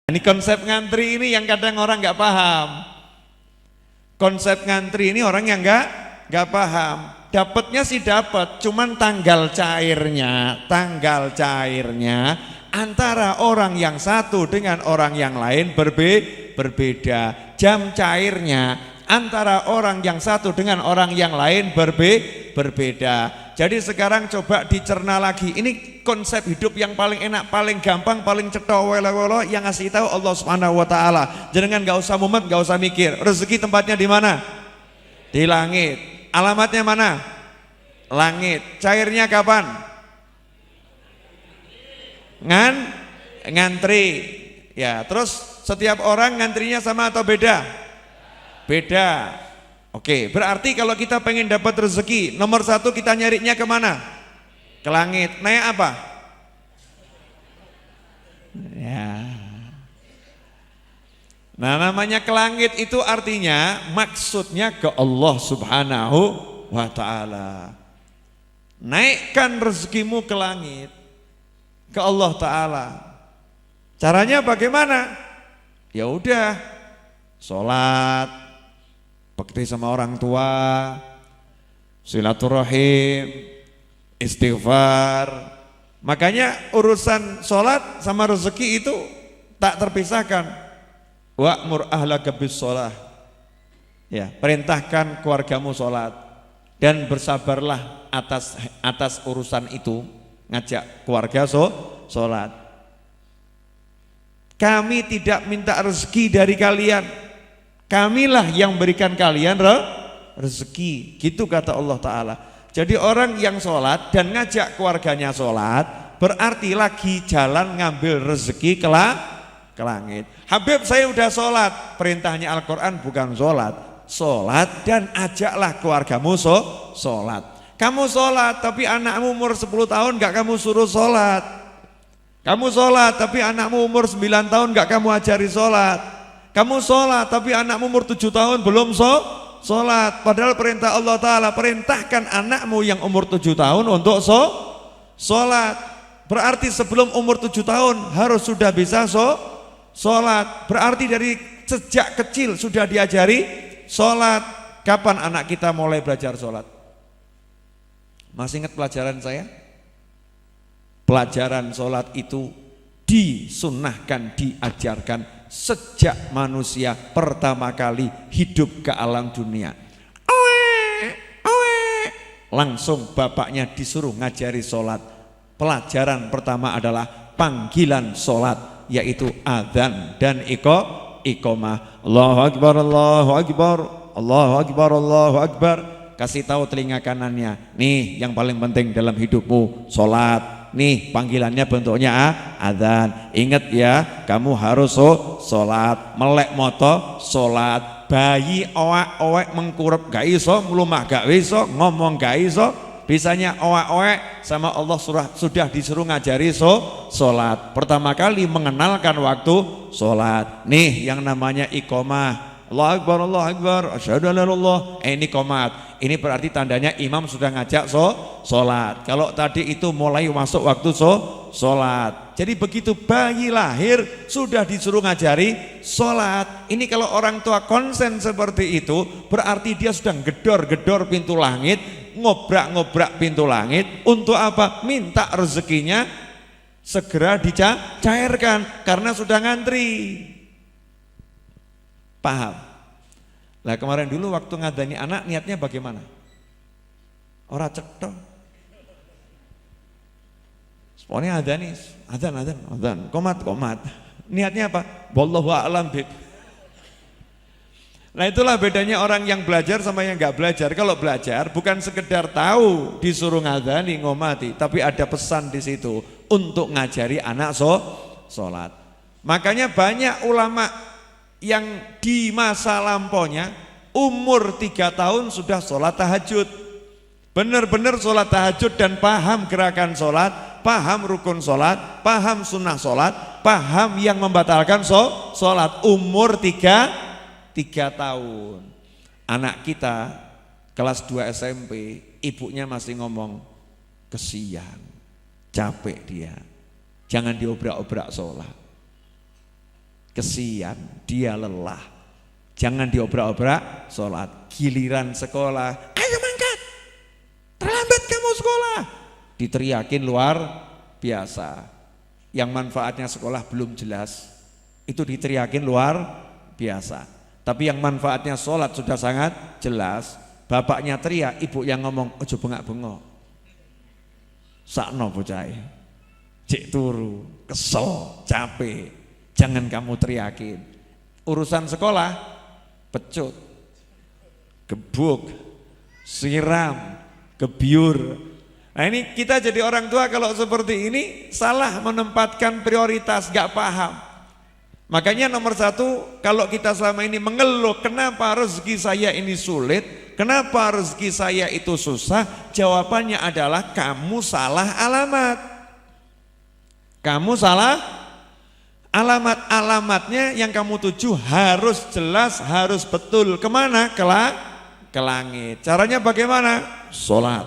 Ini konsep ngantri ini yang kadang orang nggak paham. Konsep ngantri ini orang yang nggak paham. Dapatnya sih dapat, cuman tanggal cairnya antara orang yang satu dengan orang yang lain berbeda. Jam cairnya antara orang yang satu dengan orang yang lain berbeda. Jadi sekarang coba dicerna lagi. Ini konsep hidup yang paling enak, paling gampang, paling cetha welo yang ngasih tahu Allah Subhanahu wa taala. Jangan enggak usah mumet, enggak usah mikir. Rezeki tempatnya di mana? Di langit. Alamatnya mana? Langit. Cairnya kapan? Ngantri. Ya, terus setiap orang ngantrinya sama atau beda? Beda. Oke, berarti kalau kita pengen dapat rezeki, nomor satu kita nyarinya kemana? Ke langit. Naik apa? Ya. Nah, namanya ke langit itu artinya maksudnya ke Allah Subhanahu wa taala. Naikkan rezekimu ke langit, ke Allah taala. Caranya bagaimana? Ya udah, sholat, bakti sama orang tua, silaturahim, istighfar. Makanya urusan sholat sama rezeki itu tak terpisahkan. Wa'mur ahlaka bis sholah. Ya, perintahkan keluargamu sholat dan bersabarlah atas urusan itu, ngajak keluarga sholat. Kami tidak minta rezeki dari kalian, kamilah yang berikan kalian rezeki, gitu kata Allah Ta'ala. Jadi orang yang sholat dan ngajak keluarganya sholat berarti lagi jalan ngambil rezeki ke langit. Habib, saya udah sholat, perintahnya Al-Quran bukan sholat dan ajaklah keluargamu sholat. Kamu sholat tapi anakmu umur 10 tahun gak kamu suruh sholat. Kamu sholat tapi anakmu umur 9 tahun gak kamu ajari sholat. Kamu sholat tapi anakmu umur 7 tahun belum sholat. Padahal perintah Allah Ta'ala, perintahkan anakmu yang umur 7 tahun untuk sholat. Berarti sebelum umur 7 tahun harus sudah bisa sholat. Berarti dari sejak kecil sudah diajari sholat. Kapan anak kita mulai belajar sholat? Masih ingat pelajaran saya? Pelajaran sholat itu disunnahkan, diajarkan sejak manusia pertama kali hidup ke alam dunia. Langsung bapaknya disuruh ngajari sholat. Pelajaran pertama adalah panggilan sholat, yaitu adzan dan iqamah. Allahu Akbar, Allahu Akbar, Allahu Akbar, Allahu Akbar. Kasih tahu telinga kanannya, nih yang paling penting dalam hidupmu sholat. Nih panggilannya bentuknya adzan. Ingat ya, kamu harus sholat. Melek moto sholat. Bayi owek mengkurep gak iso, melumah gak iso, ngomong gak iso. Bisanya owek sama Allah sudah disuruh ngajari sholat. Pertama kali mengenalkan waktu sholat. Nih yang namanya iqamah. Allahu Akbar, Allahu Akbar, asyhadu an la ilaha illallah. Ini qomat. Ini berarti tandanya imam sudah ngajak sholat. Kalau tadi itu mulai masuk waktu sholat. Jadi begitu bayi lahir sudah disuruh ngajari sholat. Ini kalau orang tua konsen seperti itu berarti dia sudah gedor-gedor pintu langit, ngobrak-ngobrak pintu langit. Untuk apa? Minta rezekinya segera dicairkan karena sudah ngantri. Paham? Nah kemarin dulu waktu ngadani anak niatnya bagaimana? Ora cetha. Pokoknya adani, adzan, qomat. Niatnya apa? Wallahu a'lam bib. Nah itulah bedanya orang yang belajar sama yang nggak belajar. Kalau belajar bukan sekedar tahu disuruh ngadani ngomati, tapi ada pesan di situ untuk ngajari anak sholat. Makanya banyak ulama yang di masa lampaunya umur 3 tahun sudah sholat tahajud, benar-benar sholat tahajud dan paham gerakan sholat, paham rukun sholat, paham sunnah sholat, paham yang membatalkan sholat. Umur 3 tahun. Anak kita kelas 2 SMP, ibunya masih ngomong kesian, capek dia, jangan diobrak-obrak sholat. Kesian, dia lelah. Jangan diobrak-obrak sholat. Giliran sekolah, ayo mangkat, terlambat kamu sekolah. Diteriakin luar biasa. Yang manfaatnya sekolah belum jelas, itu diteriakin luar biasa. Tapi yang manfaatnya sholat sudah sangat jelas. Bapaknya teriak, ibu yang ngomong, ojo bengak-bengok. Sakno bocah, cek turu, kesel, capek, jangan kamu teriakin. Urusan sekolah, pecut, gebuk, siram, gebyur. Nah ini kita jadi orang tua kalau seperti ini salah menempatkan prioritas, gak paham. Makanya nomor satu, kalau kita selama ini mengeluh kenapa rezeki saya ini sulit, kenapa rezeki saya itu susah, jawabannya adalah kamu salah alamat. Kamu salah alamat. Alamatnya yang kamu tuju harus jelas, harus betul. Kemana? Ke langit. Caranya bagaimana? Sholat.